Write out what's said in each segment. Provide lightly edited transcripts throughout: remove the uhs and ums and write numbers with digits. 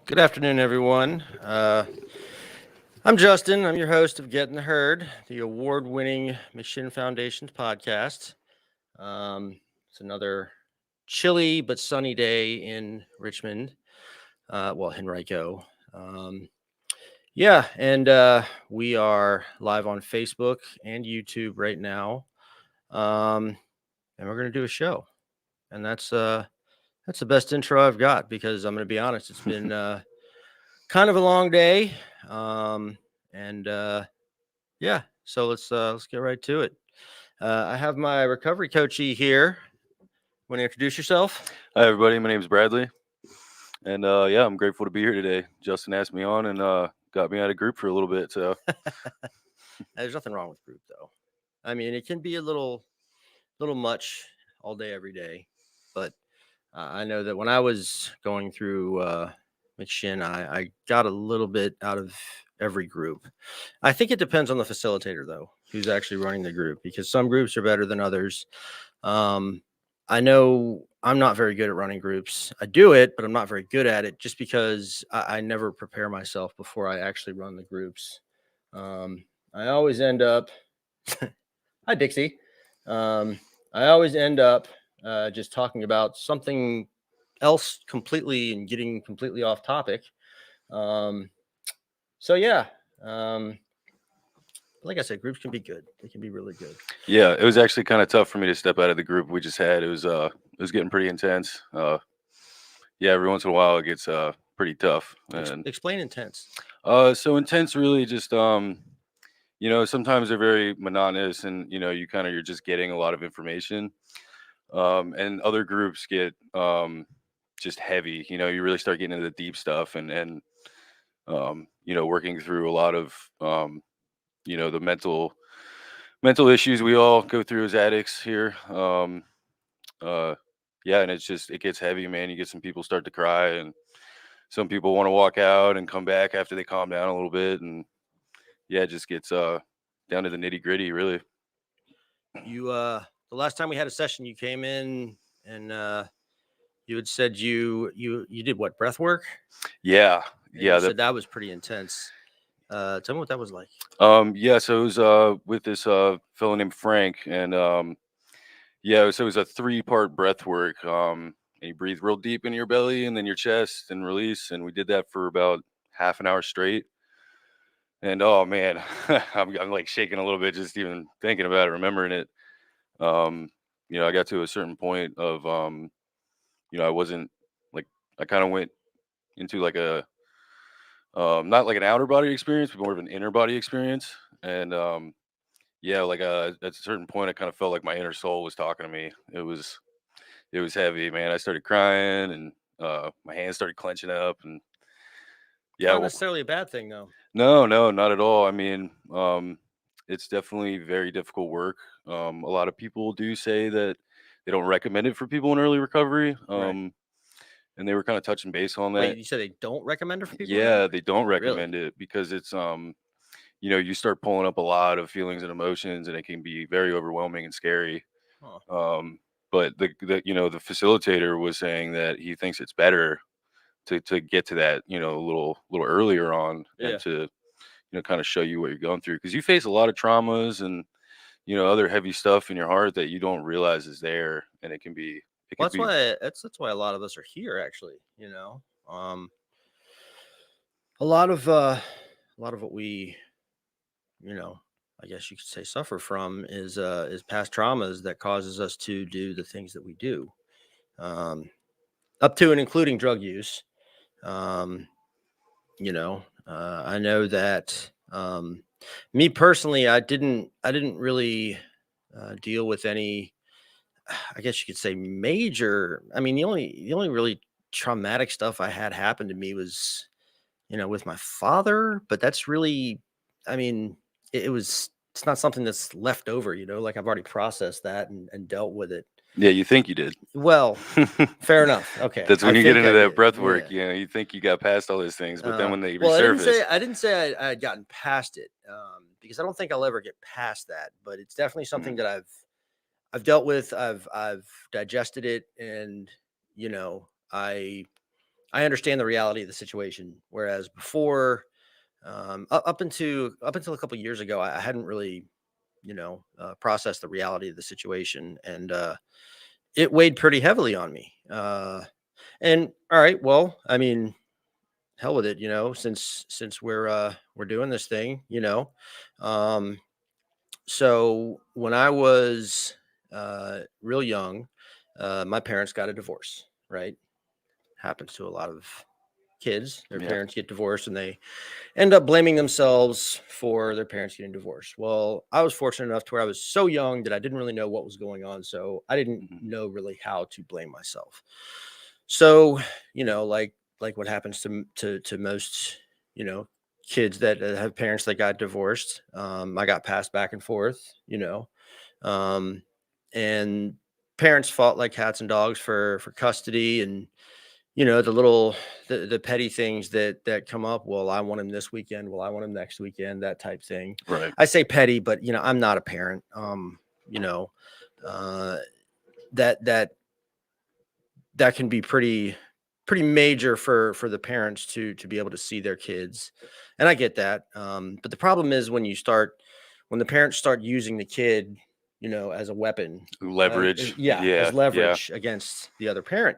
Good afternoon, everyone. I'm Justin. I'm your host of Getting the Herd, the award-winning Mission Foundations podcast. It's another chilly but sunny day in Richmond, Henrico. Um, and we are live on Facebook and YouTube right now, and we're going to do a show. And that's the best intro I've got because I'm going to be honest, it's been kind of a long day. So let's get right to it. I have my recovery coachee here. Want to introduce yourself? Hi, everybody. My name is Bradley. And I'm grateful to be here today. Justin asked me on and got me out of group for a little bit. So There's nothing wrong with group, though. I mean, it can be a little much all day, every day. But I know that when I was going through McShin, I got a little bit out of every group. I think it depends on the facilitator, though, who's actually running the group, because some groups are better than others. I know I'm not very good at running groups. I do it, but I'm not very good at it just because I never prepare myself before I actually run the groups. I always end up, hi, Dixie. I always end up just talking about something else completely and getting completely off topic. Um, like I said, groups can be good. They can be really good. yeah, it was actually kind of tough for me to step out of the group we just had. It was getting pretty intense. Every once in a while it gets pretty tough. And Explain intense. so intense really just sometimes they're very monotonous and you're just getting a lot of information. And other groups get just heavy. You really start getting into the deep stuff and working through a lot of the mental issues we all go through as addicts here. And it gets heavy, man. You get some people start to cry, and some people want to walk out and come back after they calm down a little bit, and it just gets down to the nitty gritty, really. You the last time we had a session, you came in and you had said you did what, breath work? Yeah. You said that was pretty intense. Tell me what that was like. So it was with this fellow named Frank, and so it was a 3-part breath work. And you breathe real deep into your belly and then your chest and release, and we did that for about half an hour straight. And oh man, I'm like shaking a little bit just even thinking about it, remembering it. I got to a certain point of I wasn't like, I kind of went into like a not like an outer body experience, but more of an inner body experience. And at a certain point, I kind of felt like my inner soul was talking to me. It was heavy, man. I started crying, and my hands started clenching up, and Not necessarily a bad thing, though. No, not at all. I mean, it's definitely very difficult work. A lot of people do say that they don't recommend it for people in early recovery. Right. And they were kind of touching base on that. Wait, you said they don't recommend it for people? Yeah, they don't recommend it because it's you start pulling up a lot of feelings and emotions, and it can be very overwhelming and scary. Huh. But the the facilitator was saying that he thinks it's better to get to that a little earlier on, and to kind of show you what you're going through, because you face a lot of traumas and other heavy stuff in your heart that you don't realize is there, and it can be. That's why a lot of us are here, actually. A lot of what we, I guess you could say, suffer from is past traumas that causes us to do the things that we do, up to and including drug use. I know that me personally, I didn't really deal with any, I guess you could say, major. I mean, the only really traumatic stuff I had happen to me was, with my father. But that's really, I mean, it's not something that's left over. Like, I've already processed that and dealt with it. Yeah, you think you did. Well, fair enough. Okay, that's when you get into that breath work. Yeah. You think you got past all those things, but then when they resurface, I didn't say I had gotten past it, because I don't think I'll ever get past that. But it's definitely something that I've dealt with. I've digested it, and I I understand the reality of the situation. Whereas before, up until a couple of years ago, I hadn't really, processed the reality of the situation, and it weighed pretty heavily on me. And all right, well, I mean, hell with it, since we're doing this thing, Um, so when I was real young, my parents got a divorce, right? Happens to a lot of kids. Their Yeah. parents get divorced and they end up blaming themselves for their parents getting divorced. Well, I was fortunate enough to where I was so young that I didn't really know what was going on. So I didn't Mhm. know really how to blame myself. So, like what happens to most, you know, kids that have parents that got divorced. I got passed back and forth, um, and parents fought like cats and dogs for custody, and the little the petty things that come up. Well, I want him this weekend. Well, I want him next weekend. That type thing. Right. I say petty, but I'm not a parent. You know, uh, that that that can be pretty major for the parents to be able to see their kids, and I get that. But the problem is when the parents start using the kid, as a weapon, Leverage. yeah, as Yeah. Yeah. leverage against the other parent,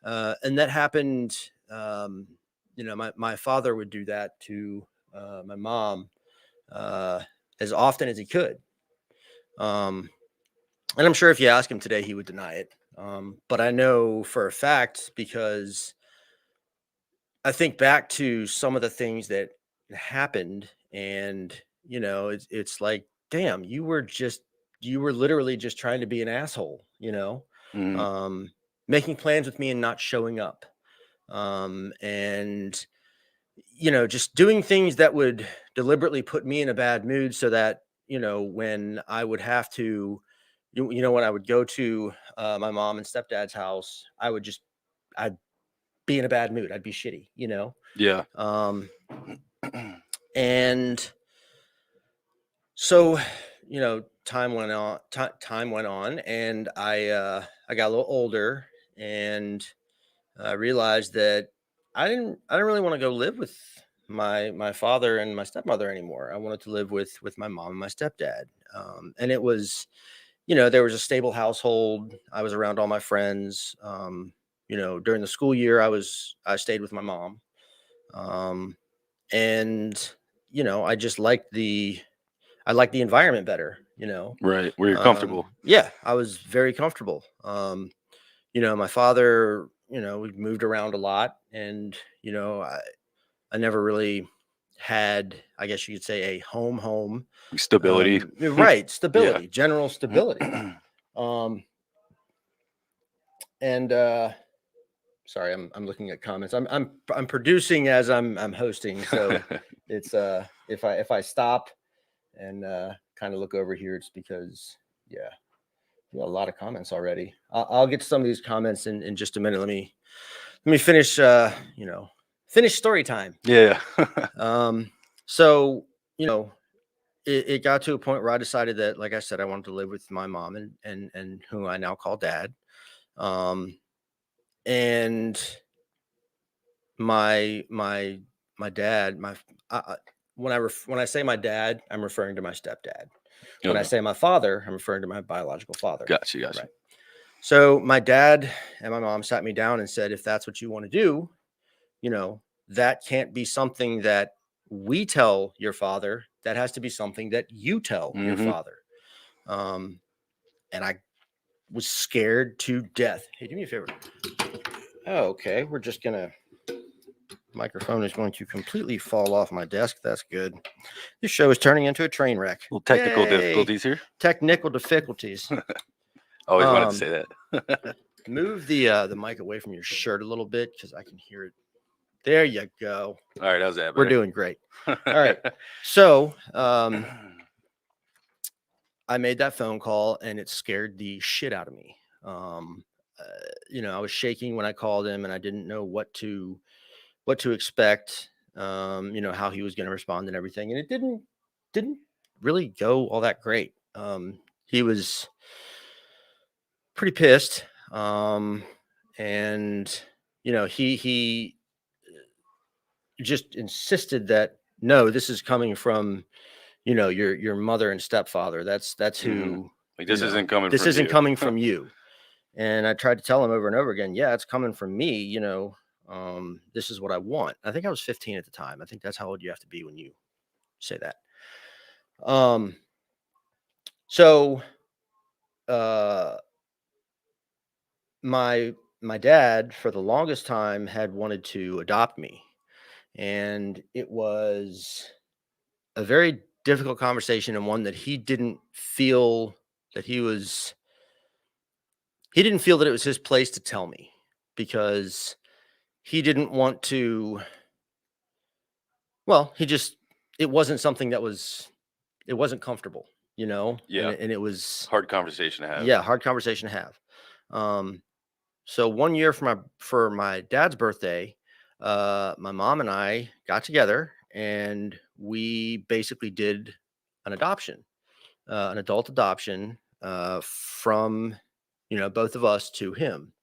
and that happened. My father would do that to my mom uh, as often as he could. Um, and I'm sure if you ask him today, he would deny it. But I know for a fact because I think back to some of the things that happened, and it's like, damn, you were literally just trying to be an asshole, Mhm. um, making plans with me and not showing up, and just doing things that would deliberately put me in a bad mood, so that when I would have to, when I would go to my mom and stepdad's house, I'd be in a bad mood. I'd be shitty, Yeah. Um, and so, time went on, and I got a little older, and I realized that I didn't really want to go live with my father and my stepmother anymore. I wanted to live with my mom and my stepdad. And it was, there was a stable household. I was around all my friends. During the school year, I stayed with my mom. Um, and I just I liked the environment better. Right. Where you're comfortable. Yeah, I was very comfortable. My father, we moved around a lot, and I never really had, I guess you could say, a home. Stability. Right, Yeah. stability, general stability. Um, and sorry, I'm looking at comments. I'm producing as I'm hosting, so it's if I stop and kind of look over here, it's because, yeah, we got a lot of comments already. I'll get to some of these comments in just a minute. Let me finish. Finish story time. Yeah. So it got to a point where I decided that, like I said, I wanted to live with my mom and who I now call dad. Um, and my dad, when I say my dad, I'm referring to my stepdad. When I Okay. say my father, I'm referring to my biological father. Gotcha. Gotcha. Right. So my dad and my mom sat me down and said, if that's what you want to do, that can't be something that we tell your father. That has to be something that you tell your Hmm. father. Um, and I was scared to death. Hey, do me a favor. Oh, okay. Microphone is going to completely fall off my desk. That's good. This show is turning into a train wreck. Little technical Yay. difficulties here. Technical difficulties. Always wanted to say that. Move the mic away from your shirt a little bit because I can hear it. There you go. All right. How's that? We're Better? doing great. All right. So I made that phone call and it scared the shit out of me. I was shaking when I called him, and I didn't know what to expect. How he was going to respond and everything, and it didn't really go all that great. He was pretty pissed, and he just insisted that no, this is coming from, your mother and stepfather. That's Hmm. who, Like this isn't coming this from isn't you. coming from you. And I tried to tell him over and over again, yeah, it's coming from me. This is what I want. I think I was 15 at the time. I think that's how old you have to be when you say that. Um, so uh, my dad for the longest time had wanted to adopt me, and it was a very difficult conversation, and one that he didn't feel that he didn't feel that it was his place to tell me, because he didn't want to. Well, it wasn't something it wasn't comfortable, and Yeah, it was, hard conversation to have. yeah, hard conversation to have. Um, so one year for my dad's birthday, my mom and I got together and we basically did an adoption, an adult adoption, from, both of us to him.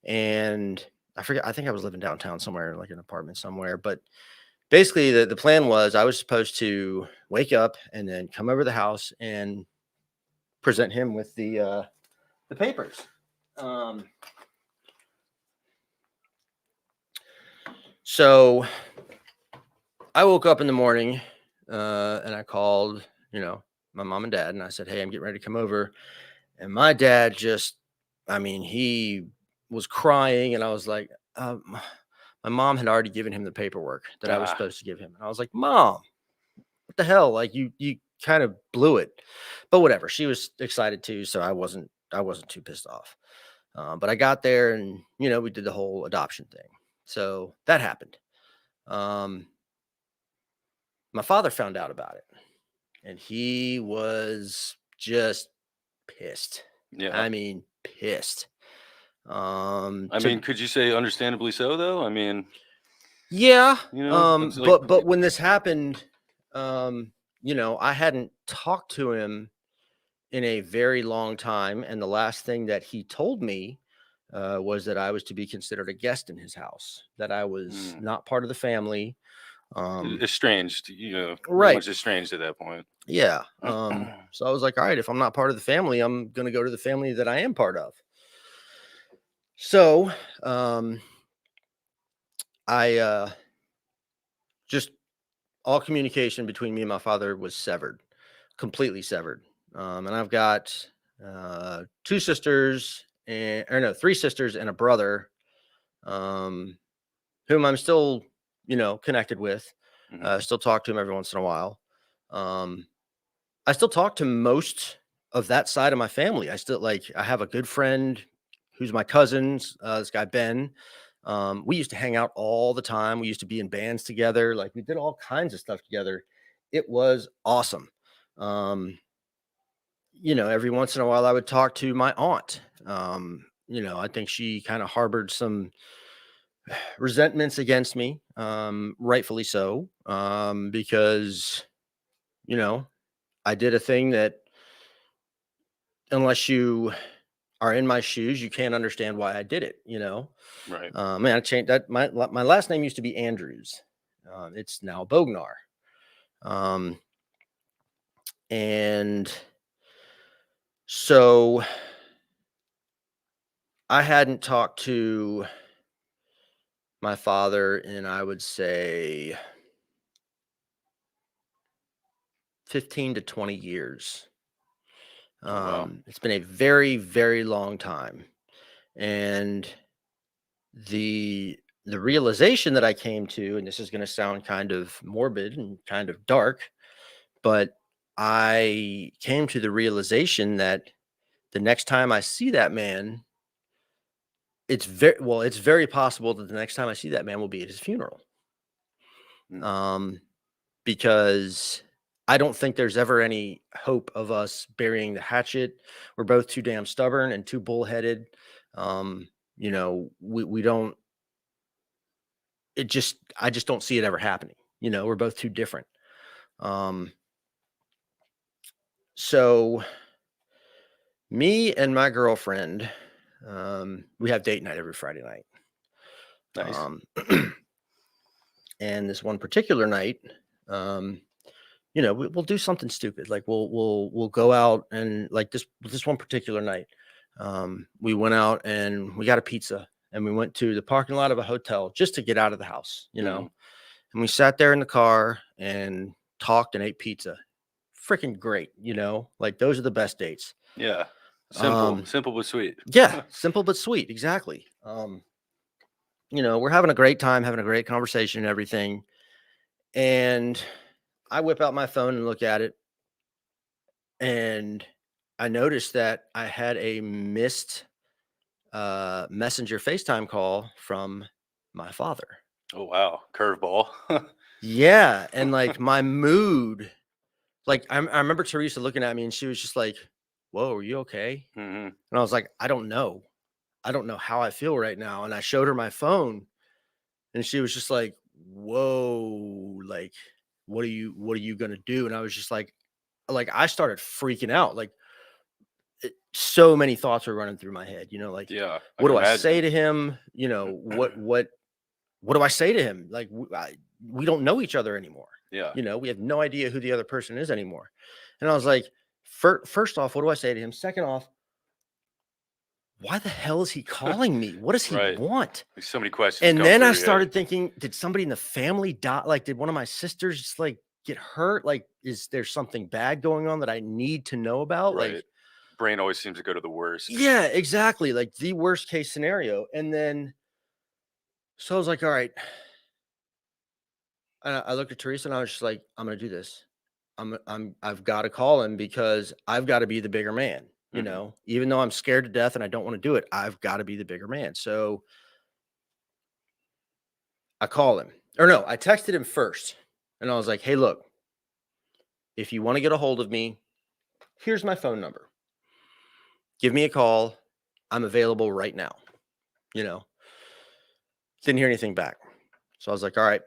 And I forget, I think I was living downtown somewhere, like an apartment somewhere, but basically the plan was I was supposed to wake up and then come over to the house and present him with the papers. Um, so I woke up in the morning, and I called, my mom and dad, and I said, "Hey, I'm getting ready to come over." And my dad just, I mean, he was crying, and I was like, my mom had already given him the paperwork that I was Ah, supposed to give him, and I was like, "Mom, what the hell? Like you kind of blew it." But whatever. She was excited too, so I wasn't too pissed off. But I got there, and we did the whole adoption thing. So that happened. Um, my father found out about it, and he was just pissed. yeah. I mean, pissed. I To mean, could you say understandably so though? I mean, Yeah. it's like But when this happened, I hadn't talked to him in a very long time, and the last thing that he told me was that I was to be considered a guest in his house, that I was mm, not part of the family. estranged, pretty Right. much estranged at that point. Yeah. So I was like, all right, if I'm not part of the family, I'm going to go to the family that I am part of. So um, I just all communication between me and my father was severed, completely severed. And I've got two sisters, or no, three sisters and a brother, um, whom I'm still, connected with. Hmm. Still talk to him every once in a while. Um, I still talk to most of that side of my family. I have a good friend who's my cousin's, this guy Ben. We used to hang out all the time. We used to be in bands together. Like we did all kinds of stuff together. It was awesome. Um, every once in a while I would talk to my aunt. I think she kind of harbored some resentments against me, rightfully so, because, you know, I did a thing that, unless you are in my shoes, you can't understand why I did it. Right. Man, I changed that. My last name used to be Andrews. It's now Bognar. Um, and so I hadn't talked to my father in, I would say, 15 to 20 years. Oh wow. It's been a very, very long time. And the realization that I came to, and this is going to sound kind of morbid and kind of dark, but I came to the realization that the next time I see that man, it's very possible that the next time I see that man will be at his funeral. Mm. Um, because I don't think there's ever any hope of us burying the hatchet. We're both too damn stubborn and too bullheaded. We don't, I just don't see it ever happening. We're both too different. Um, so me and my girlfriend, we have date night every Friday night. Nice. And this one particular night, we'll do something stupid. Like we'll go out, and like this one particular night, we went out and we got a pizza, and we went to the parking lot of a hotel just to get out of the house, Mhm. and we sat there in the car and talked and ate pizza. Freaking great, like those are the best dates. Yeah. Simple. Um, Simple but sweet. yeah, simple but sweet, exactly. We're having a great time, having a great conversation and everything. And I whip out my phone and look at it, and I noticed that I had a missed messenger FaceTime call from my father. Oh wow. Curveball. Yeah, and like my mood, like I remember Teresa looking at me and she was just like, "Whoa, are you okay?" Hmm. And I was like, "I don't know. I don't know how I feel right now." And I showed her my phone, and she was just like, "Whoa, like what are you gonna do?" And I was just like I started freaking out. Like so many thoughts were running through my head, like Yeah, I what can do I say imagine. to him? What do I say to him? Like we don't know each other anymore. Yeah. We have no idea who the other person is anymore. And I was like, first off, what do I say to him? Second off, why the hell is he calling me? What does he Right. want? There's so many questions And going then through I your head. started thinking, did somebody in the family die? Like, did one of my sisters just like get hurt? Like, is there something bad going on that I need to know about? Like, Right. Brain always seems to go to the worst. yeah, exactly. Like the worst case scenario. And then, so I was like, all right. I looked at Teresa and I was just like, I'm going to do this. I've got to call him because I've got to be the bigger man, Hmm. even though I'm scared to death and I don't want to do it. I've got to be the bigger man. So I call him, or no, I texted him first and I was like, hey, look, if you want to get a hold of me, here's my phone number. Give me a call. I'm available right now. You know, didn't hear anything back. So I was like, all right,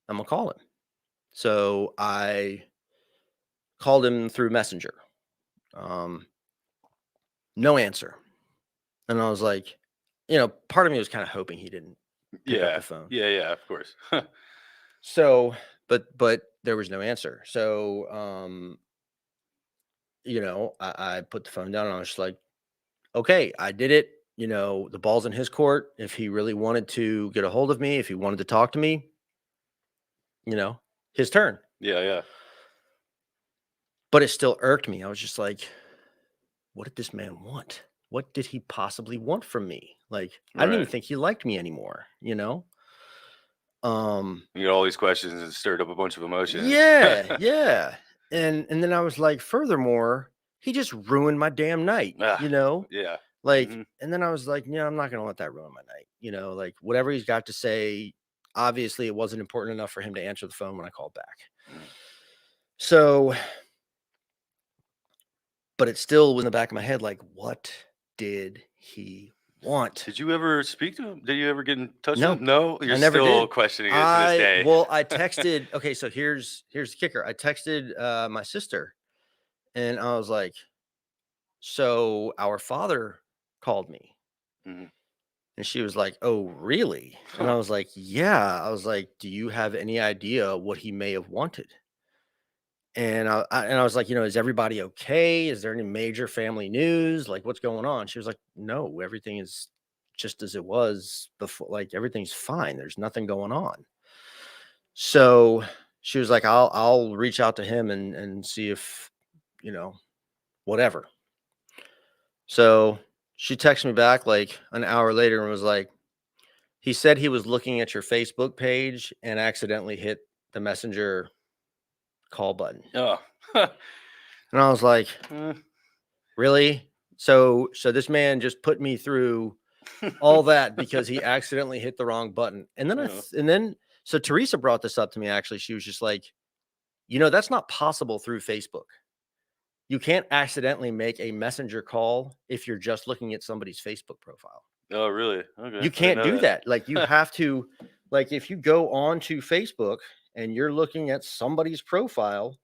I'm going to call him. So I called him through Messenger. Um, no answer. And I was like, part of me was kind of hoping he didn't pick up Yeah. the phone. Yeah. Yeah. Of course. So, but there was no answer. So, I put the phone down and I was just like, okay, I did it. The ball's in his court. If he really wanted to get a hold of me, if he wanted to talk to me, his turn. Yeah. Yeah. But it still irked me. I was just like, what did this man want? What did he possibly want from me? Like, I didn't even Right. think he liked me anymore. Um, You get all these questions and stirred up a bunch of emotions. yeah, yeah. And then I was like, furthermore, he just ruined my damn night. Ah, yeah. Like, Hmm. and then I was like, yeah, I'm not gonna let that ruin my night. Like whatever he's got to say, obviously it wasn't important enough for him to answer the phone when I called back. So, but it still was in the back of my head, like, what did he want? Did you ever speak to him? Did you ever get in touch with No, him? No, I you're never still did. questioning it to this day. I texted, okay, so here's the kicker. I texted my sister and I was like, so our father called me. Mhm. And she was like, "Oh, really?" And I was like, "Yeah." I was like, "Do you have any idea what he may have wanted?" And I was like, "Is everybody okay? Is there any major family news? Like, what's going on?" She was like, "No, everything is just as it was before. Like, everything's fine. There's nothing going on." So she was like, "I'll reach out to him and see if you know whatever." So she texted me back like an hour later and was like, he said he was looking at your Facebook page and accidentally hit the messenger call button. Oh. And I was like, Uh, really? So this man just put me through all that because he accidentally hit the wrong button. And then yeah. so Teresa brought this up to me actually. She was just like, that's not possible through Facebook. You can't accidentally make a messenger call if you're just looking at somebody's Facebook profile. Oh, really? Okay. You I didn't can't know do that. that. Like you have to, like if you go on to Facebook and you're looking at somebody's profile,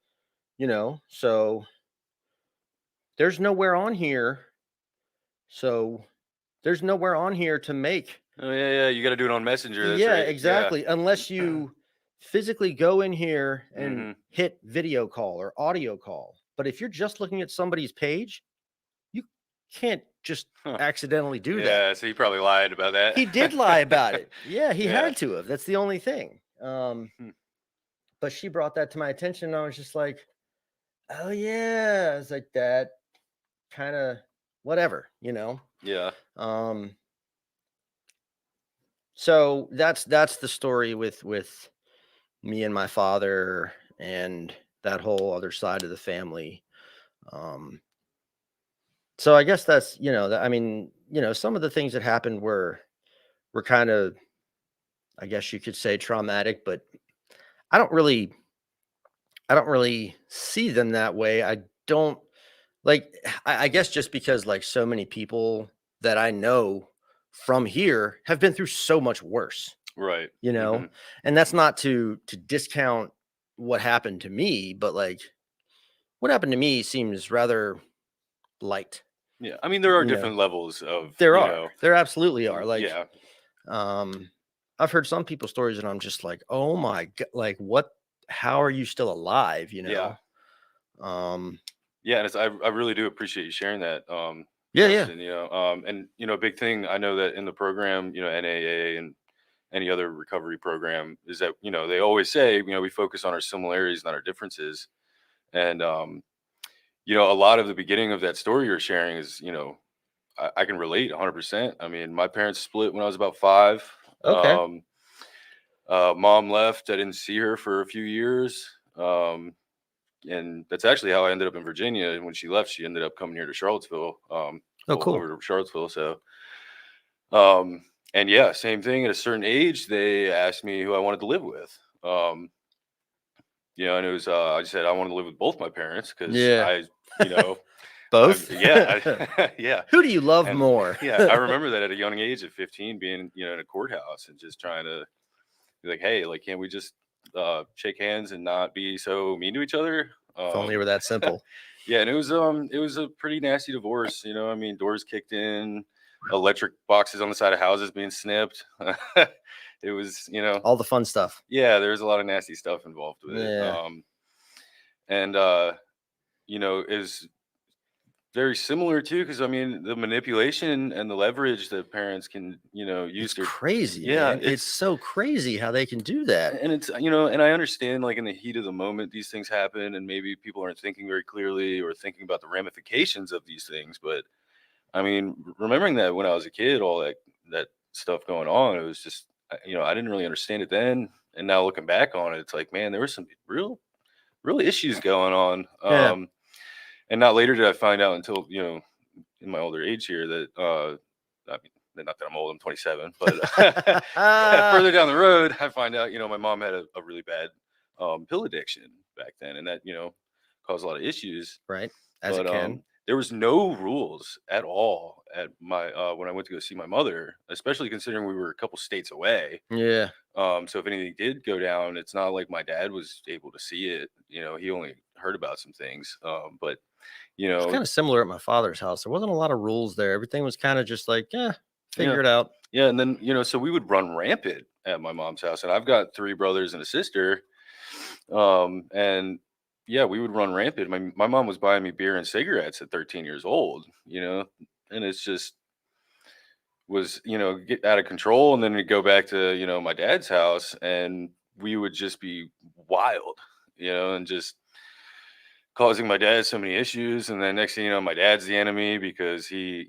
so there's nowhere on here. So there's nowhere on here to make Oh yeah, you got to do it on Messenger. That's Yeah, right. Yeah. exactly. Unless you physically go in here and Mm-hmm. hit video call or audio call. But if you're just looking at somebody's page, you can't just Huh. accidentally do that. Yeah. So you probably lied about that. He did lie about it. Yeah, he Yeah. had to have. That's the only thing. Hmm. But she brought that to my attention. And I was just like, oh yeah. It's like that kind of whatever, you know. Yeah. Um, so that's the story with me and my father and that whole other side of the family. Um, so I guess that's I mean, some of the things that happened were kind of, I guess you could say, traumatic, but I don't really I don't really see them that way. I don't like I guess just because like so many people that I know from here have been through so much worse, Right. you Mm-hmm. know? And that's not to discount what happened to me, but like what happened to me seems rather light. Yeah. I mean, there are You know, different levels of, there absolutely are. Like, yeah. um, I've heard some people's stories, and I'm just like, oh my god, like what? How are you still alive? Yeah. Um, Yeah. And I really do appreciate you sharing that, yeah, yeah, Justin, and, a big thing I know that in the program, NAA and any other recovery program is that, they always say, we focus on our similarities, not our differences. And, a lot of the beginning of that story you're sharing is, I can relate 100%. I mean, my parents split when I was about 5. okay, Um, Mom left. I didn't see her for a few years. And that's actually how I ended up in Virginia. And when she left, she ended up coming here to Charlottesville, oh cool, over to Charlottesville. So, um, and yeah, same thing. At a certain age, they asked me who I wanted to live with. And it was, I just said I wanted to live with both my parents because yeah, you know, both. yeah, yeah. Who do you love And more? yeah, I remember that at a young age of 15 being, in a courthouse and just trying to be like, hey, like, can't we just shake hands and not be so mean to each other? If only it were that simple. Yeah, and it was a pretty nasty divorce, I mean, doors kicked in, electric boxes on the side of houses being snipped. It was, All the fun stuff. yeah, there's a lot of nasty stuff involved with it. Yeah, And is very similar too, because I mean, the manipulation and the leverage that parents can, use it's to, crazy, yeah, man. It's so crazy how they can do that. and it's, and I understand, like, in the heat of the moment these things happen and maybe people aren't thinking very clearly or thinking about the ramifications of these things. But I mean, remembering that when I was a kid, all that stuff going on, it was just, I didn't really understand it then. And now looking back on it, it's like, man, there were some real issues going on. Yeah. And not later did I find out until, in my older age here that, I mean, not that I'm old, I'm 27, but further down the road, I find out, my mom had a really bad pill addiction back then. And that, caused a lot of issues. Right, as it But can. there was no rules at all at my when I went to go see my mother, especially considering we were a couple states away. Yeah. So if anything did go down, it's not like my dad was able to see it. He only heard about some things. But you It's know, kinda similar at my father's house. There wasn't a lot of rules there. Everything was kinda just like, "Yeah, yeah, figure it out." yeah, and then so we would run rampant at my mom's house, and I've got 3 brothers and a sister. And yeah, we would run rampant. My mom was buying me beer and cigarettes at 13 years old. And it's just was, get out of control. And then we go back to, my dad's house and we would just be wild, and just causing my dad so many issues. And then next thing you know, my dad's the enemy because he,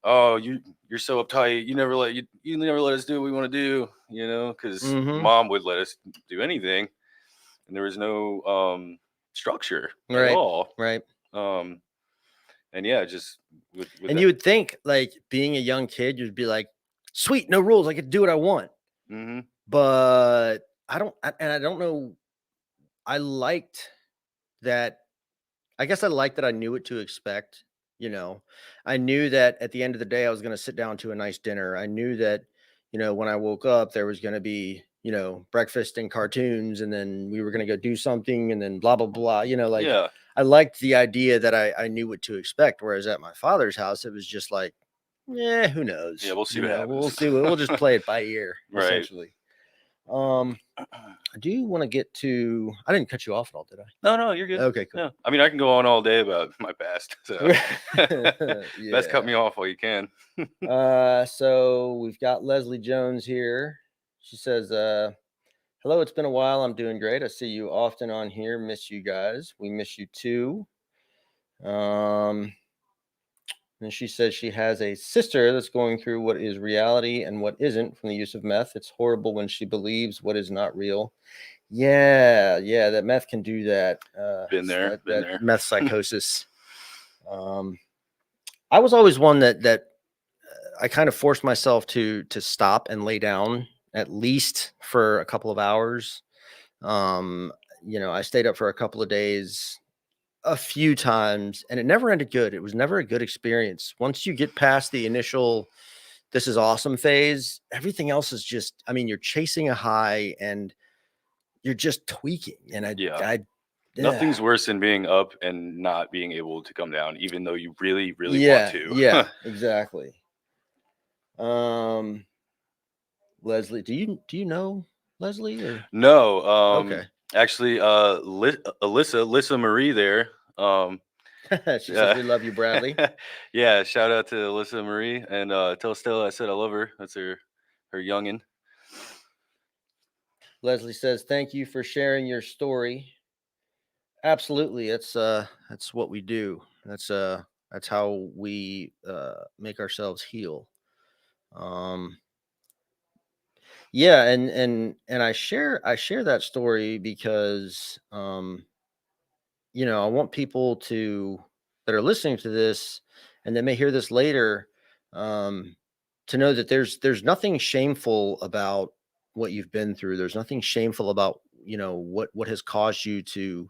oh, you're so uptight. You never let us do what we want to do, because Mhm. mom would let us do anything and there was no structure at Right, all. right. Um, and yeah, just with And that. you would think, like, being a young kid, you'd be like, "Sweet, no rules. I get to do what I want." Hmm. But I don't know. I liked that I guess I liked that I knew what to expect, you know. I knew that at the end of the day I was gonna sit down to a nice dinner. I knew that, when I woke up there was gonna be, breakfast and cartoons and then we were gonna go do something and then blah blah blah. Like Yeah, I liked the idea that I knew what to expect. Whereas at my father's house, it was just like, Yeah, who knows? Yeah, we'll see what happens. We'll see. We'll just play it by ear, Right. essentially. I do want to get to. I didn't cut you off at all, did I? No, you're good. Okay, cool. Yeah. I mean, I can go on all day about my past. So best cut Yeah. me off while you can. So we've got Leslie Jones here. She says, hello, it's been a while. I'm doing great. I see you often on here. Miss you guys. We miss you too. And she says she has a sister that's going through what is reality and what isn't from the use of meth. It's horrible when she believes what is not real. Yeah, that meth can do that. Been there. Meth psychosis. I was always one that I kind of forced myself to stop and lay down at least for a couple of hours. I stayed up for a couple of days a few times, and it never ended good. It was never a good experience. Once you get past the initial "this is awesome" phase, everything else is just, I mean, you're chasing a high and you're just tweaking. And nothing's worse than being up and not being able to come down, even though you really, really want to. Yeah, exactly. Leslie, do you know Leslie or no? Okay. Actually, Alyssa Marie there. She says we love you, Bradley. Yeah, shout out to Alyssa Marie, and tell Stella I said I love her. That's her youngin. Leslie says thank you for sharing your story. Absolutely, that's what we do. That's how we make ourselves heal. Yeah, and I share that story because I want people that are listening to this and that may hear this later, to know that there's nothing shameful about what you've been through. There's nothing shameful about what has caused you to,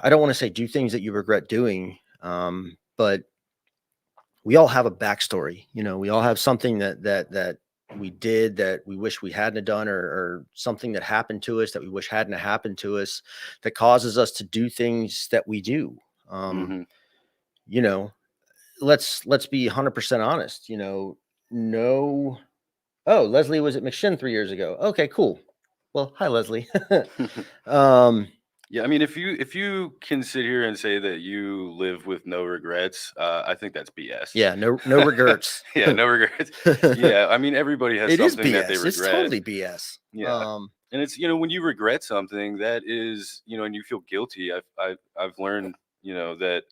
I don't want to say do things that you regret doing, but we all have a backstory. We all have something that we did that we wish we hadn't done, or something that happened to us that we wish hadn't happened to us, that causes us to do things that we do. You know, let's be 100% honest. No. Oh, Leslie was at McShin 3 years ago. Okay, cool. Well, hi, Leslie. Yeah, I mean, if you can sit here and say that you live with no regrets, I think that's BS. Yeah, no regrets. Yeah, no regrets. Yeah, I mean, everybody has something that they regret. It's totally BS. Yeah, and it's when you regret something, that is and you feel guilty. I've learned that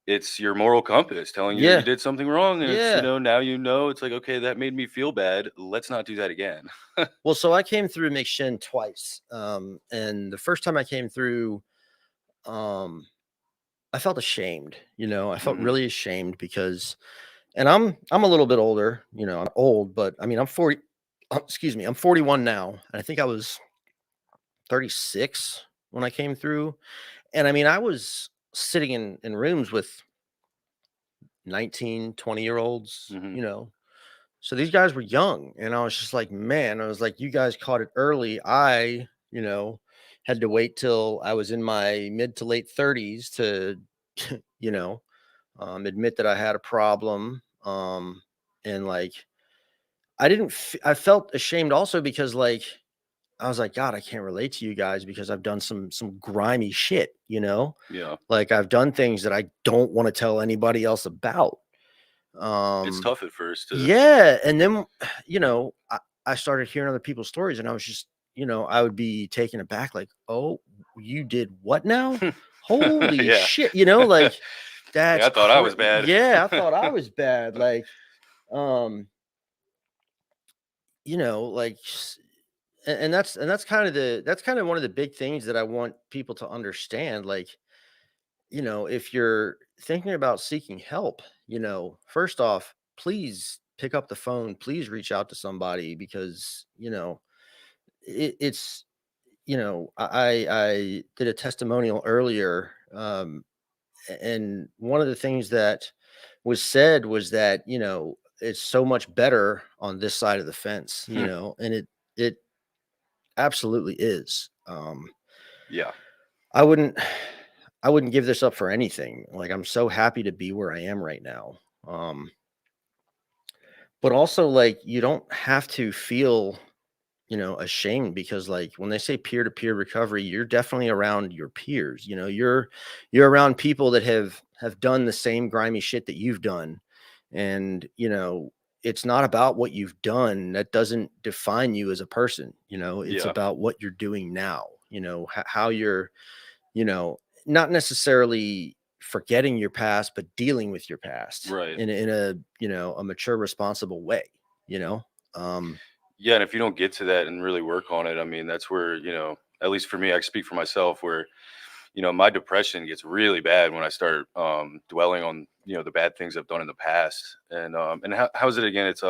it's your moral compass telling you that you did something wrong, and it's now it's like, okay, that made me feel bad. Let's not do that again. Well, so I came through McShin twice, and the first time I came through, I felt ashamed. I felt really ashamed because, and I'm a little bit older. I'm old, but I mean, I'm 40. Excuse me, I'm 41 now, and I think I was 36 when I came through. And I mean, I was sitting in rooms with 19, 20-year-olds, So these guys were young, and I was just like, man, I was like, you guys caught it early. I, had to wait till I was in my mid to late 30s to, admit that I had a problem. And like, I felt ashamed also because like, I was like, God, I can't relate to you guys because I've done some grimy shit, Yeah. Like I've done things that I don't want to tell anybody else about. It's tough at first. Yeah. And then, I started hearing other people's stories, and I was just, I would be taken aback, like, oh, you did what now? Holy shit. Like that's I thought I was bad. Yeah, I thought I was bad. Like, like, and that's kind of one of the big things that I want people to understand. Like, if you're thinking about seeking help, first off, please pick up the phone, please reach out to somebody, because, it's, I did a testimonial earlier. And one of the things that was said was that, it's so much better on this side of the fence, and it absolutely is. Yeah. I wouldn't give this up for anything. Like, I'm so happy to be where I am right now. But also, like, you don't have to feel, ashamed, because, like, when they say peer-to-peer recovery, you're definitely around your peers. You're around people that have done the same grimy shit that you've done. And, it's not about what you've done. That doesn't define you as a person. It's Yeah. about what you're doing now, how you're, you know, not necessarily forgetting your past, but dealing with your past Right. in a, a mature, responsible way, you know? Um, Yeah, and if you don't get to that and really work on it, I mean, that's where, at least for me, I can speak for myself, where, my depression gets really bad when I start dwelling on, the bad things I've done in the past. And how's it again? It's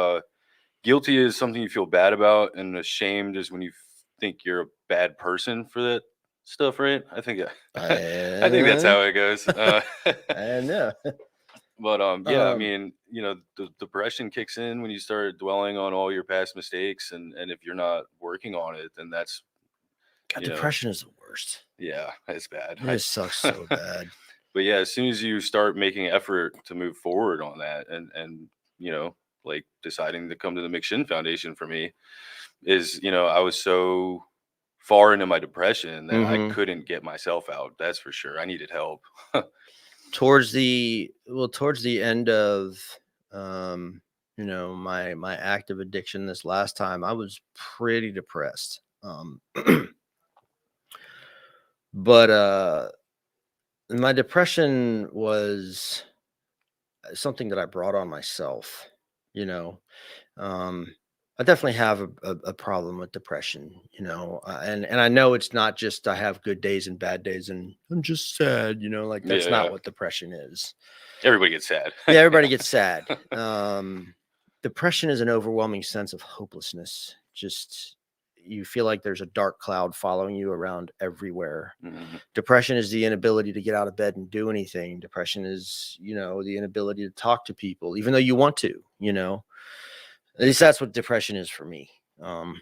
guilty is something you feel bad about, and ashamed is when you think you're a bad person for that stuff, right? I think I think that's I, how it goes. I know. But yeah, I Um, mean, the depression kicks in when you start dwelling on all your past mistakes, and if you're not working on it, then that's God, you know, depression is the worst. yeah, it's bad. It just sucks so bad. But yeah, as soon as you start making effort to move forward on that, and like deciding to come to the McShin Foundation for me is, I was so far into my depression that I Hmm. couldn't get myself out. That's for sure. I needed help. Towards the end of, my active addiction this last time, I was pretty depressed. But my depression was something that I brought on myself, you know. Um, I definitely have a problem with depression, and I know it's not just I have good days and bad days and I'm just sad, like Yeah, that's not yeah. what depression is. Everybody gets sad. Yeah, everybody gets sad. Depression is an overwhelming sense of hopelessness. Just you feel like there's a dark cloud following you around everywhere. Mhm. Depression is the inability to get out of bed and do anything. Depression is, the inability to talk to people, even though you want to. At least that's what depression is for me. And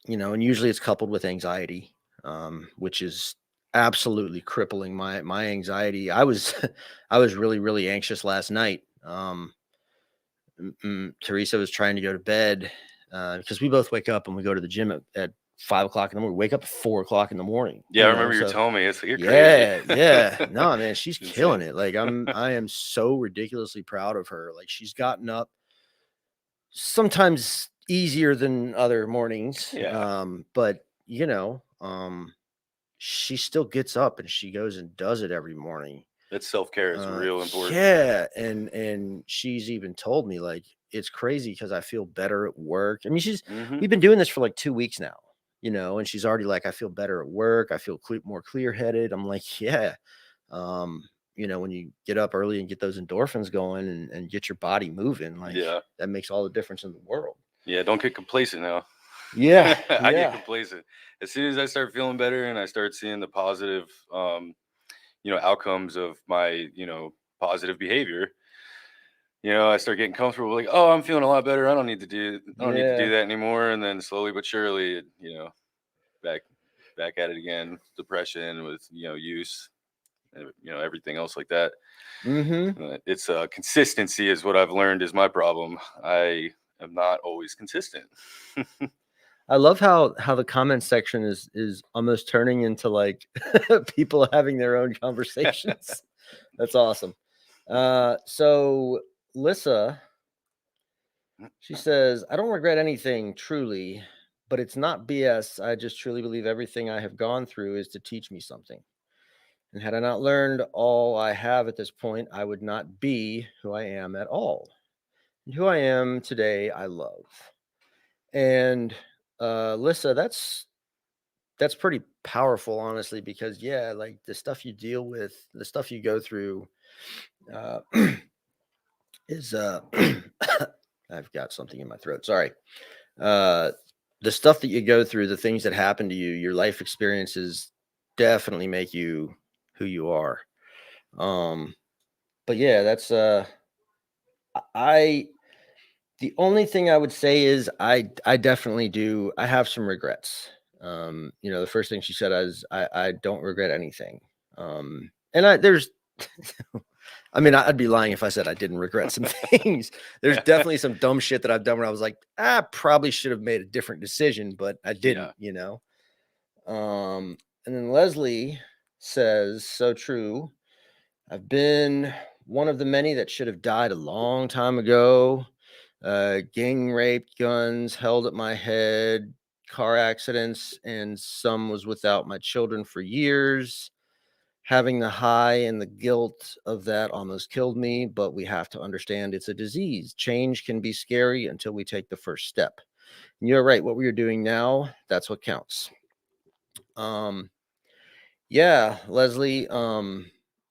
usually it's coupled with anxiety, which is absolutely crippling my anxiety. I was I was really, really anxious last night. Teresa was trying to go to bed because we both wake up and we go to the gym at 5 o'clock in the morning. We wake up at 4 o'clock in the morning. Yeah, I remember you So telling me. It's like, you're crazy. yeah, yeah. No, man, she's It's killing insane. it. Like I am so ridiculously proud of her. Like she's gotten up sometimes easier than other mornings. Yeah, But she still gets up and she goes and does it every morning. that self care is Uh real important. yeah, and she's even told me, like, it's crazy because I feel better at work. I mean, Hmm. we've been doing this for like 2 weeks now, and she's already like, I feel better at work. I feel more clear headed. I'm like, yeah. Um, when you get up early and get those endorphins going and get your body moving, like Yeah, that makes all the difference in the world. yeah. Don't get complacent now. Yeah, I get yeah. complacent as soon as I start feeling better and I start seeing the positive, outcomes of my, positive behavior. I start getting comfortable. Like, oh, I'm feeling a lot better. I don't need to do Yeah. that anymore. And then slowly but surely, back back at it again. Depression with use, everything else like that. Mm-hmm. It's consistency is what I've learned is my problem. I am not always consistent. I love how the comment section is almost turning into like people having their own conversations. That's awesome. So Lissa, she says, I don't regret anything truly, but it's not BS. I just truly believe everything I have gone through is to teach me something. And had I not learned all I have at this point, I would not be who I am at all. And who I am today, I love. And Lissa, that's pretty powerful, honestly, because yeah, like the stuff you deal with, the stuff you go through, uh, is I've got something in my throat. Sorry. Uh, the stuff that you go through, the things that happen to you, your life experiences definitely make you who you are. Um, but yeah, that's I the only thing I would say is I definitely do. I have some regrets. The first thing she said is I don't regret anything. And I there's I mean, I'd be lying if I said I didn't regret some things. There's definitely some dumb shit that I've done where I was like, I probably should have made a different decision, but I didn't, Yeah. And then Leslie says, so true. I've been one of the many that should have died a long time ago. Gang raped, guns held at my head, car accidents, and some was without my children for years. Having the high and the guilt of that almost killed me, but we have to understand it's a disease. Change can be scary until we take the first step. And you're right. What we are doing now, that's what counts. Yeah, Leslie,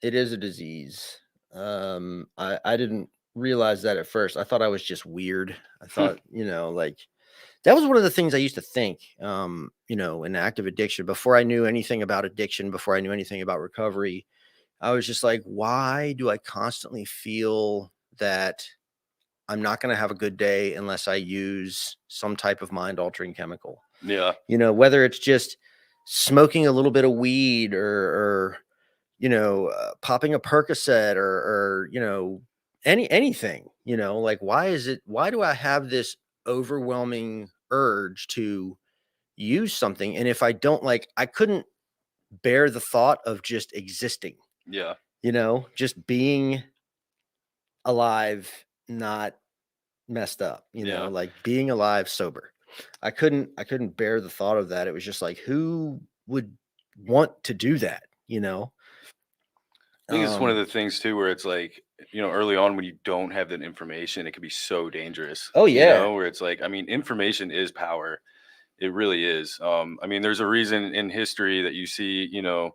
it is a disease. I didn't realize that at first. I thought I was just weird. I thought, like that was one of the things I used to think, in active addiction before I knew anything about addiction, before I knew anything about recovery. I was just like, why do I constantly feel that I'm not going to have a good day unless I use some type of mind altering chemical? Yeah. Whether it's just smoking a little bit of weed or popping a Percocet or anything, like why do I have this overwhelming urge to use something? And if I don't, like, I couldn't bear the thought of just existing, Yeah. just being alive, not messed up, Yeah. like being alive sober. I couldn't bear the thought of that. It was just like, who would want to do that, I think it's one of the things too where it's like, early on when you don't have that information, it can be so dangerous. Oh yeah. Where it's like, I mean, information is power. It really is. I mean, there's a reason in history that you see, you know,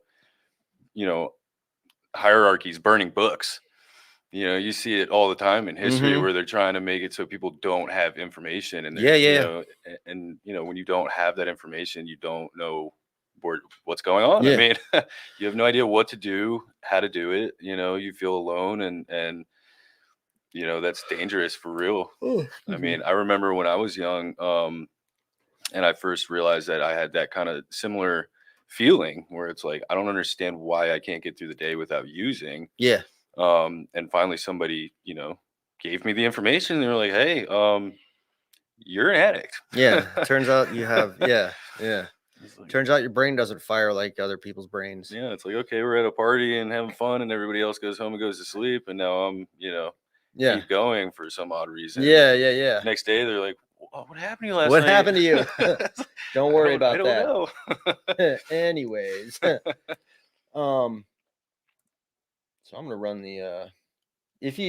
hierarchies burning books. You see it all the time in history Mhm. where they're trying to make it so people don't have information, and Yeah, yeah, when you don't have that information, you don't know what's going on. I yeah. mean, you have no idea what to do, how to do it. You feel alone, and that's dangerous for real. Oh, I excuse me. mean, I remember when I was young, and I first realized that I had that kind of similar feeling where it's like I don't understand why I can't get through the day without using. Yeah, And finally somebody, gave me the information. They were like, "Hey, you're an addict." yeah. Turns out you have, yeah, yeah. It's like, Turns out your brain doesn't fire like other people's brains. yeah, it's like, okay, we're at a party and having fun, and everybody else goes home and goes to sleep, and now I'm, Yeah, keep going for some odd reason. yeah, yeah, yeah. Next day, they're like, What happened to you last What night?" happened to you? Don't worry I about don't that. know. Anyways, um, so I'm gonna run the if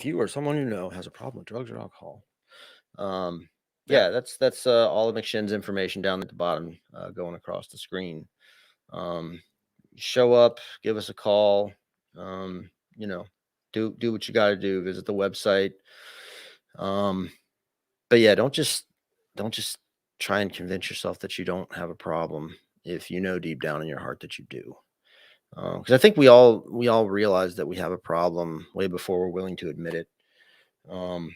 you or someone you know has a problem with drugs or alcohol, um, Yeah. yeah, that's all of McShin's information down at the bottom, going across the screen. Um, show up, give us a call. Um, you know, do what you got to do. Visit the website. Um, but yeah, don't just try and convince yourself that you don't have a problem if you know deep down in your heart that you do. Because I think we all realize that we have a problem way before we're willing to admit it. Um,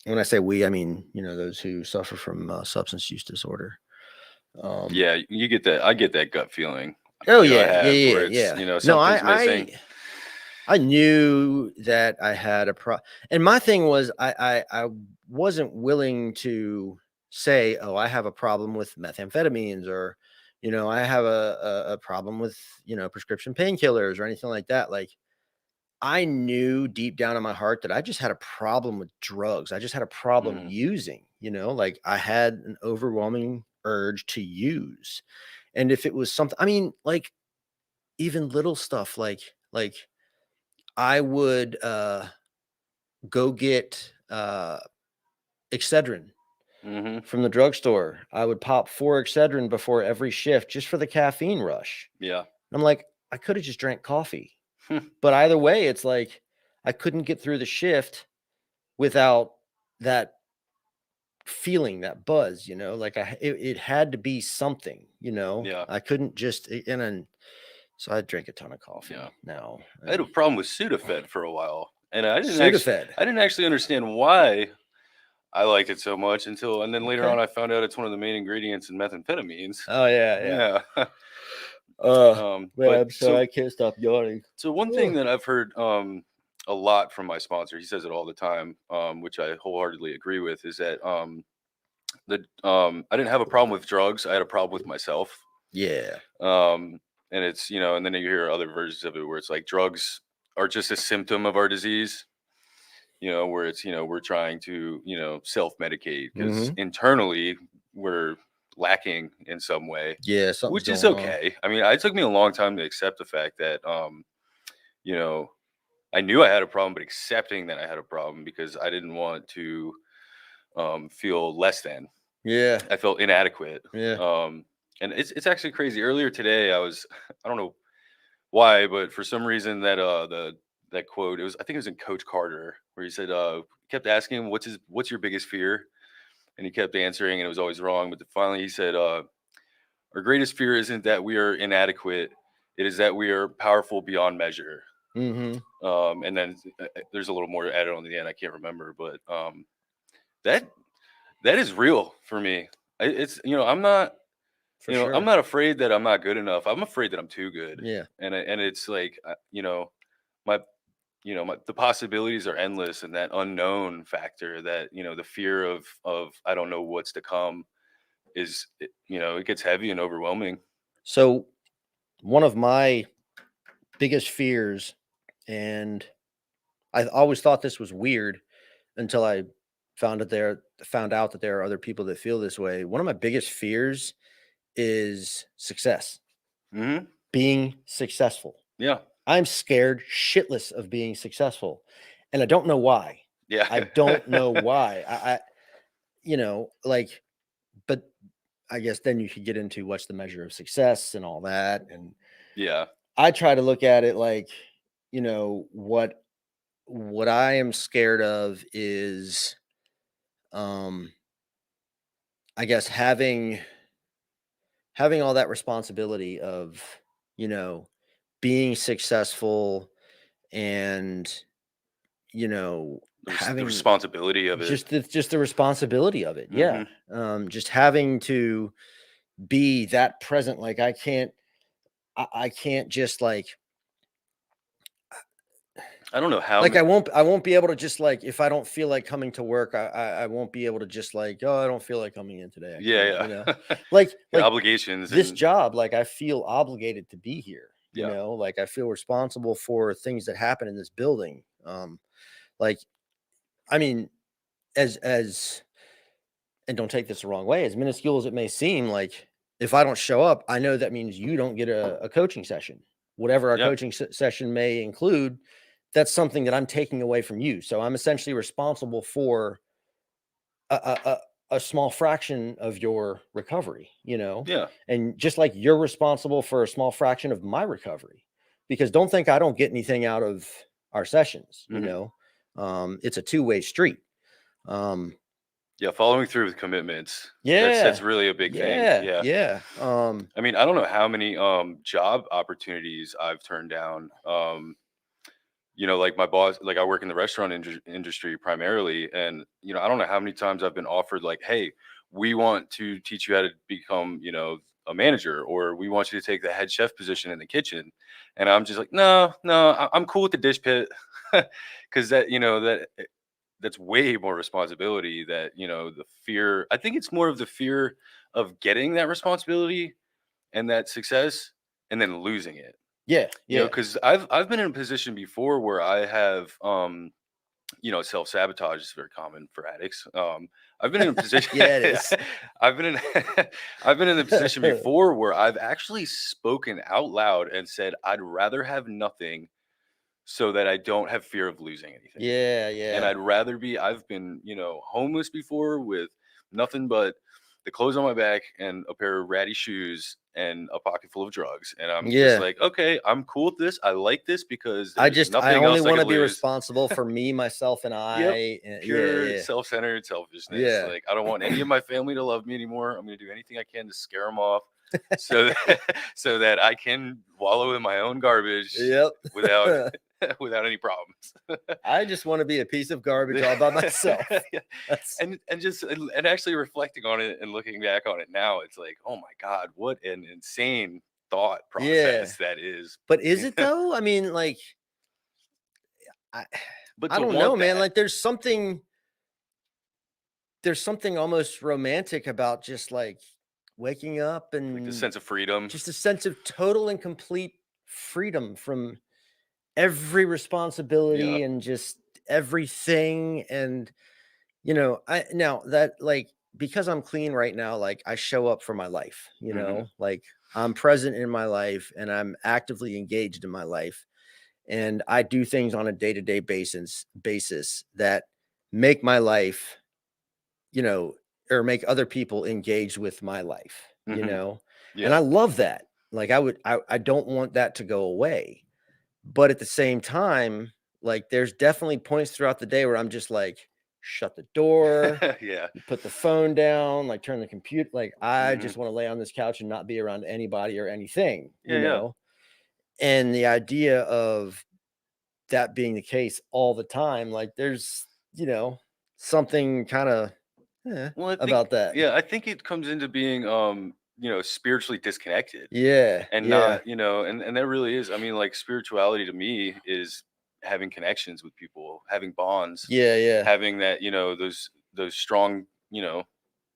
when I say we, I mean those who suffer from substance use disorder. Yeah, you get that. I get that gut feeling. Oh I yeah, yeah, have yeah, where it's, yeah. No, something's missing. I knew that I had a and my thing was I wasn't willing to say, oh, I have a problem with methamphetamines, or I have a problem with prescription painkillers or anything like that. Like, I knew deep down in my heart that I just had a problem with drugs. I just had a problem Mhm. using, like I had an overwhelming urge to use. And if it was something, I mean, like, even little stuff like I would go get Excedrin Mhm. from the drugstore. I would pop 4 Excedrin before every shift just for the caffeine rush. Yeah. I'm like, I could have just drank coffee. But either way, it's like I couldn't get through the shift without that feeling, that buzz, like it had to be something, Yeah. I couldn't just, and then so I drink a ton of coffee Yeah. now. I had a problem with Sudafed for a while, and Sudafed. I didn't actually understand why I liked it so much and then later Okay. on I found out it's one of the main ingredients in methamphetamines. Oh yeah, yeah. Yeah. Man, But I'm sorry, I can't stop yawning. so one thing that I've heard a lot from my sponsor, he says it all the time, which I wholeheartedly agree with, is that I didn't have a problem with drugs. I had a problem with myself. Yeah. And it's, and then you hear other versions of it where it's like drugs are just a symptom of our disease, where it's, we're trying to, self-medicate because internally we're lacking in some way, Yeah, something's which is going on. okay. I mean, it took me a long time to accept the fact that, you know, I knew I had a problem, but accepting that I had a problem because I didn't want to feel less than. Yeah. I felt inadequate. Yeah. And it's actually crazy. Earlier today, I don't know why, but for some reason that quote, I think it was in Coach Carter, where he said, kept asking him what's your biggest fear, and he kept answering, and it was always wrong. But finally, he said, our greatest fear isn't that we are inadequate; it is that we are powerful beyond measure. And then there's a little more added on the end. I can't remember, but that is real for me. It's I'm not. For sure. I'm not afraid that I'm not good enough. I'm afraid that I'm too good. Yeah. And it's like, my, the possibilities are endless, and that unknown factor, that, the fear of I don't know what's to come it gets heavy and overwhelming. So one of my biggest fears, and I always thought this was weird until I found out that there are other people that feel this way. One of my biggest fears is success. Being successful. Yeah. I'm scared shitless of being successful, and I don't know why. Yeah. I don't know why. I but I guess then you could get into what's the measure of success and all that. And yeah, I try to look at it like, what I am scared of is, I guess having all that responsibility of, being successful and, the having responsibility of it. just the responsibility of it. Yeah. Just having to be that present. Like I can't just like, I don't know how. Like I won't be able to just like, if I don't feel like coming to work, I won't be able to just like, oh, I don't feel like coming in today. Yeah. Like obligations. This job, like I feel obligated to be here. Yeah. Like I feel responsible for things that happen in this building. Like, I mean, as and don't take this the wrong way, as minuscule as it may seem, like if I don't show up, I know that means you don't get a coaching session. Whatever our coaching session may include, that's something that I'm taking away from you. So I'm essentially responsible for a small fraction of your recovery, Yeah. and just like you're responsible for a small fraction of my recovery, because don't think I don't get anything out of our sessions. It's a two-way street. Yeah, following through with commitments. Yeah, that's really a big thing. Yeah. I mean, I don't know how many job opportunities I've turned down. Like my boss, like I work in the restaurant industry primarily, and I don't know how many times I've been offered like, hey, we want to teach you how to become, a manager, or we want you to take the head chef position in the kitchen. And I'm just like, no, I'm cool with the dish pit. Because that's way more responsibility. That the fear, I think it's more of the fear of getting that responsibility and that success and then losing it. Yeah. Because I've been in a position before where I have self-sabotage is very common for addicts. I've been in a position Yeah, it is. I've been in the position before where I've actually spoken out loud and said I'd rather have nothing so that I don't have fear of losing anything. Yeah. And I've been, homeless before with nothing but the clothes on my back and a pair of ratty shoes and a pocket full of drugs. And I'm just like, okay, I'm cool with this. I like this because I nothing only else want to be lose. responsible for me, myself, and I. Pure self-centered selfishness. Yeah. Like, I don't want any of my family to love me anymore. I'm going to do anything I can to scare them off so that I can wallow in my own garbage without any problems. I just want to be a piece of garbage all by myself. And actually reflecting on it and looking back on it now, it's like, oh my God, what an insane thought process that is. But is it though? I mean, like, I But I to don't want know, man. that, Like, there's something almost romantic about just like waking up like the and sense of freedom. just a sense of total and complete freedom from every Yeah. responsibility and just everything. And I now that, like, because I'm clean right now, like, I show up for my life, Hmm. like, I'm present in my life and I'm actively engaged in my life, and I do things on a day-to-day basis that make my life, you know, or make other people engaged with my life, Hmm. and I Yeah. love that. Like, I don't want that to go away. But at the same time, like, there's definitely points throughout the day where I'm just like, shut the door, Yeah. put the phone down, like, turn the computer, like, I Hmm. just want to lay on this couch and not be around anybody or anything, Yeah. Yeah. And the idea of that being the case all the time, like, there's, something kind of Well, I think, about that. yeah, I think it comes into being, spiritually disconnected, Yeah, and yeah, not, and that really is. I mean, like, spirituality to me is having connections with people, having bonds, yeah, yeah, having that, those strong,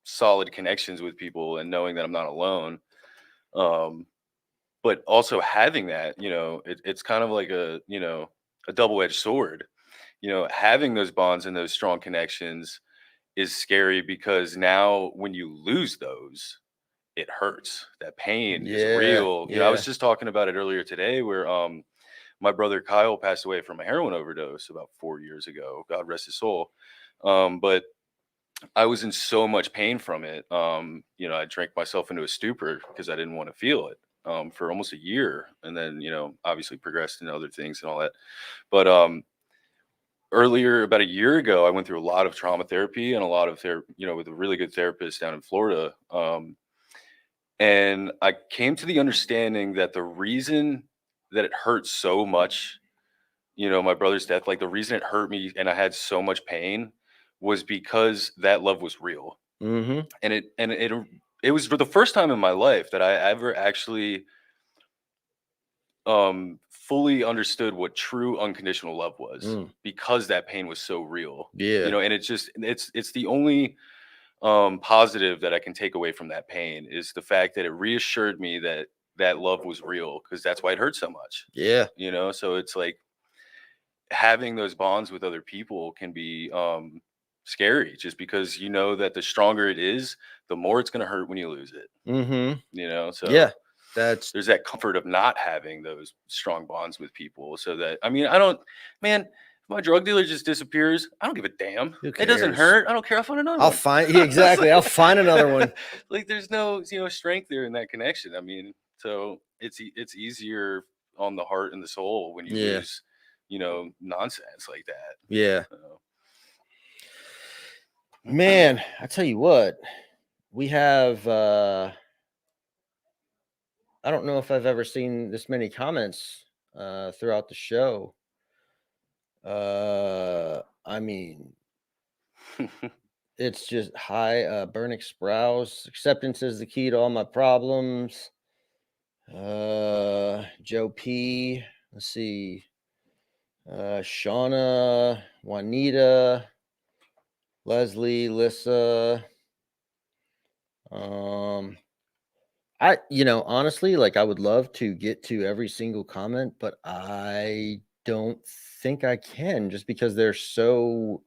solid connections with people, and knowing that I'm not alone. Um, but also having that, it's kind of like a double-edged sword. Having those bonds and those strong connections is scary, because now when you lose those, it hurts. That pain is yeah, real. I was yeah. just talking about it earlier today, where my brother Kyle passed away from a heroin overdose about 4 years ago. God rest his soul. But I was in so much pain from it. I drank myself into a stupor because I didn't want to feel it, for almost a year, and then obviously progressed into other things and all that. But earlier, about a year ago, I went through a lot of trauma therapy and a lot of therapy, with a really good therapist down in Florida. And I came to the understanding that the reason that it hurt so much, my brother's death, like, the reason it hurt me and I had so much pain was because that love was real. Mm-hmm. And it was for the first time in my life that I ever actually fully understood what true unconditional love was, Mm, because that pain was so real. yeah, And it's the only positive that I can take away from that pain, is the fact that it reassured me that that love was real, because that's why it hurt so much. yeah. So it's like, having those bonds with other people can be scary, just because that the stronger it is, the more it's going to hurt when you lose it. Mm-hmm. So Yeah. That's there's that comfort of not having those strong bonds with people. So that, I mean, I don't, man, if my drug dealer just disappears, I don't give a damn. Who It doesn't cares? hurt. I don't care. I'll find another I'll one. find yeah, exactly. I'll find another one. Like, there's no, strength there in that connection. I mean, so it's easier on the heart and the soul when you Yeah. lose, nonsense like that. Yeah. So. Man, I tell you what, we have I don't know if I've ever seen this many comments throughout the show. I mean, it's just hi, Bernick Sprouse. Acceptance is the key to all my problems. Joe P. Let's see. Shauna, Juanita, Leslie, Lissa. Um, honestly, like, I would love to get to every single comment, but I don't think I can, just because there's so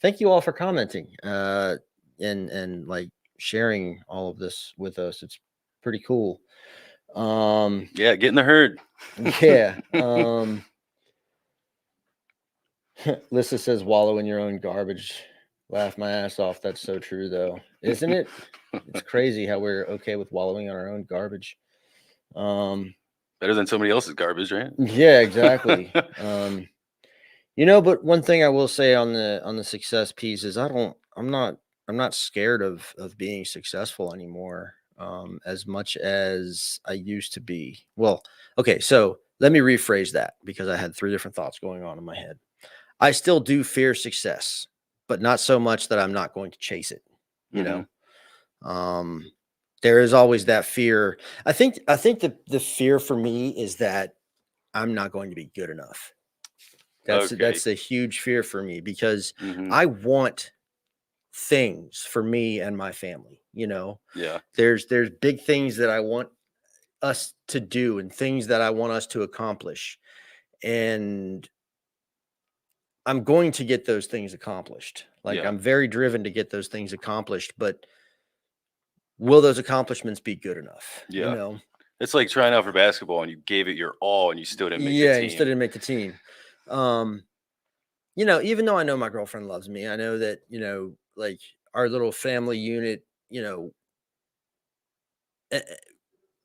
thank you all for commenting, and like sharing all of this with us. It's pretty cool. Yeah, get in the herd. Yeah. Lissa says wallow in your own garbage. Laugh my ass off. That's so true though, isn't it? It's crazy how we're okay with wallowing in our own garbage. Better than somebody else's garbage, right? Yeah, exactly. But one thing I will say on the success piece is I'm not scared of being successful anymore, as much as I used to be. Well, okay, so let me rephrase that, because I had three different thoughts going on in my head. I still do fear success, but not so much that I'm not going to chase it, you Hmm. know. Um there is always that fear. I think the fear for me is that I'm not going to be good enough. Okay. That's a huge fear for me because Hmm. I want things for me and my family. Yeah. There's big things that I want us to do and things that I want us to accomplish. And I'm going to get those things accomplished. Like Yeah. I'm very driven to get those things accomplished, but will those accomplishments be good enough? Yeah. It's like trying out for basketball and you gave it your all and you still didn't make the Yeah, and you still team. didn't make the team. Even though I know my girlfriend loves me, I know that, like our little family unit,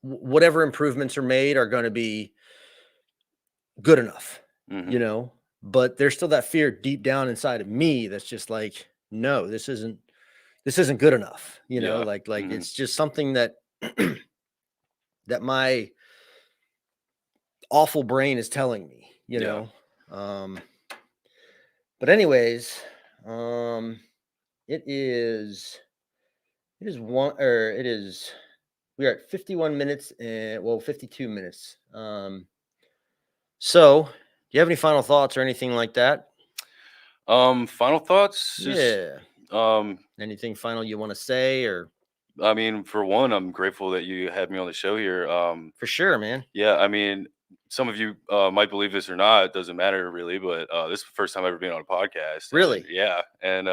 whatever improvements are made are going to be good enough, Hmm. but there's still that fear deep down inside of me that's just like, no, this isn't good enough, Yeah. like Hmm. it's just something that that my awful brain is telling me, Yeah. um but anyways, um it is we are at 51 minutes and 52 minutes. So do you have any final thoughts or anything like that? Final thoughts? Just Yeah. um Anything final you want to say? Or I mean, for one, I'm grateful that you had me on the show here. for sure, man. Yeah, I mean, some of you might believe this or not. It doesn't matter really, but this is the first time I've ever been on a podcast. And Really? yeah, and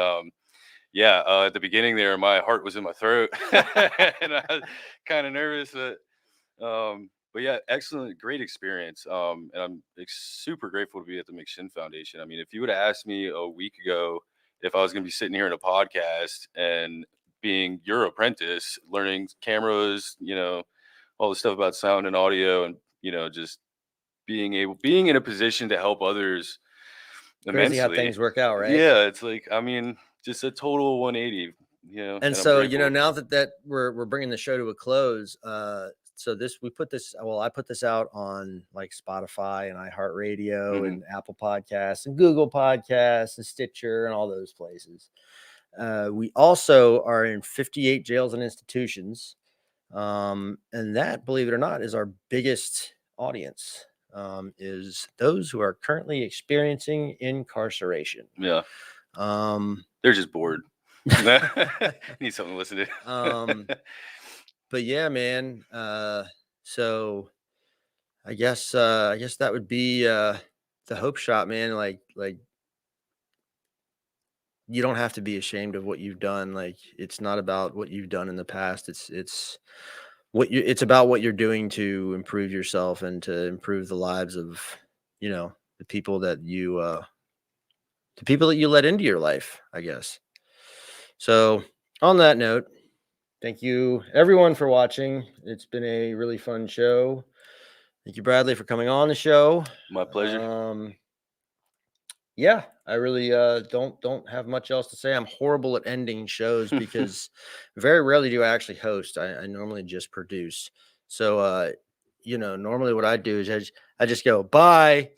yeah, at the beginning there, my heart was in my throat, and I was kind of nervous, but yeah, excellent, great experience. And I'm super grateful to be at the McShin Foundation. I mean, if you would have asked me a week ago if I was going to be sitting here in a podcast and being your apprentice, learning cameras, all the stuff about sound and audio, and just being in a position to help others Crazy how immensely. things work out, right? Yeah, it's like, I mean, just a total 180, And and I'm so, grateful. now that we're bringing the show to a close, so I put this out on like Spotify and iHeartRadio Hmm. and Apple Podcasts and Google Podcasts and Stitcher and all those places. We also are in 58 jails and institutions. And that, believe it or not, is our biggest audience, is those who are currently experiencing incarceration. Yeah, Um, they're just bored. Need something to listen um, to. but yeah, man. So I guess that would be the hope shot, man. Like you don't have to be ashamed of what you've done. Like it's not about what you've done in the past. It's about what you're doing to improve yourself and to improve the lives of, the people that you let into your life, I guess. So on that note, thank you everyone for watching. It's been a really fun show. Thank you, Bradley, for coming on the show. My pleasure. Yeah, I really don't have much else to say. I'm horrible at ending shows because very rarely do I actually host. I normally just produce. So normally what I do is I just go bye.